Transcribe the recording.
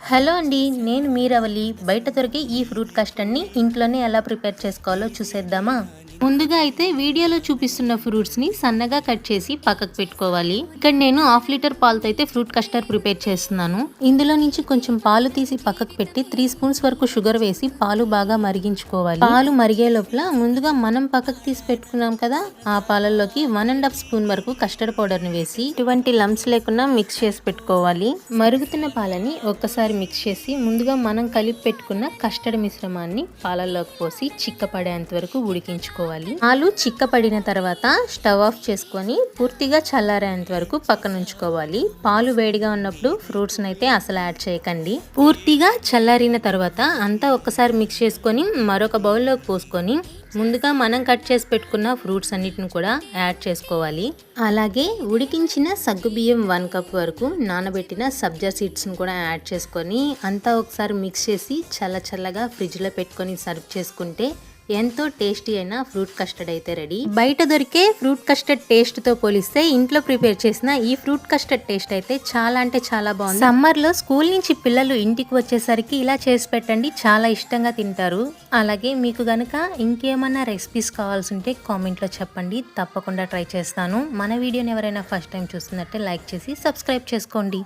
Hello అండి, నేను మీరవలి. బయట దొరికే ఈ ఫ్రూట్ కస్టర్డ్ని ఇంట్లోనే ఎలా ప్రిపేర్ చేసుకోవాలో చూసేద్దామా. ముందుగా అయితే వీడియోలో చూపిస్తున్న ఫ్రూట్స్ని సన్నగా కట్ చేసి పక్కకు పెట్టుకోవాలి. ఇక్కడ నేను 1/2 లీటర్ పాలతో అయితే ఫ్రూట్ కస్టర్డ్ ప్రిపేర్ చేస్తున్నాను. ఇందులో నుంచి కొంచెం పాలు తీసి పక్కకు పెట్టి 3 స్పూన్స్ వరకు షుగర్ వేసి పాలు బాగా మరిగించుకోవాలి. పాలు మరిగే లోపల ముందుగా మనం పక్కకు తీసి పెట్టుకున్నాం కదా, ఆ పాలల్లోకి 1.5 స్పూన్ వరకు కస్టర్డ్ పౌడర్ ని వేసి ఇటువంటి లంప్స్ లేకుండా మిక్స్ చేసి పెట్టుకోవాలి. మరుగుతున్న పాలని ఒక్కసారి మిక్స్ చేసి ముందుగా మనం కలిపి పెట్టుకున్న కస్టర్డ్ మిశ్రమాన్ని పాలల్లోకి పోసి చిక్కపడేంత వరకు ఉడికించుకోవాలి. పాలు చిక్కపడిన తర్వాత స్టవ్ ఆఫ్ చేసుకొని పూర్తిగా చల్లారేంత వరకు పక్కన ఉంచుకోవాలి. పాలు వేడిగా ఉన్నప్పుడు ఫ్రూట్స్ అయితే అసలు యాడ్ చేయకండి. పూర్తిగా చల్లారిన తర్వాత అంతా ఒక్కసారి మిక్స్ చేసుకొని మరొక బౌల్లోకి పోసుకొని ముందుగా మనం కట్ చేసి పెట్టుకున్న ఫ్రూట్స్ అన్నిటిని కూడా యాడ్ చేసుకోవాలి. అలాగే ఉడికించిన సగ్గుబియ్యం 1 కప్ వరకు నానబెట్టిన సబ్జా సీడ్స్ని కూడా యాడ్ చేసుకొని అంతా ఒకసారి మిక్స్ చేసి చల్లగా ఫ్రిడ్జ్లో పెట్టుకొని సర్వ్ చేసుకుంటే ఎంతో టేస్టీ అయిన ఫ్రూట్ కస్టర్డ్ అయితే రెడీ. బయట దొరికే ఫ్రూట్ కస్టర్డ్ టేస్ట్ తో పోలిస్తే ఇంట్లో ప్రిపేర్ చేసిన ఈ ఫ్రూట్ కస్టర్డ్ టేస్ట్ అయితే చాలా అంటే చాలా బాగుంది. సమ్మర్ లో స్కూల్ నుంచి పిల్లలు ఇంటికి వచ్చేసరికి ఇలా చేసి పెట్టండి, చాలా ఇష్టంగా తింటారు. అలాగే మీకు గనుక ఇంకేమన్నా రెసిపీస్ కావాల్సి ఉంటే కామెంట్ లో చెప్పండి, తప్పకుండా ట్రై చేస్తాను. మన వీడియోని ఎవరైనా ఫస్ట్ టైం చూస్తున్నట్టే లైక్ చేసి సబ్స్క్రైబ్ చేసుకోండి.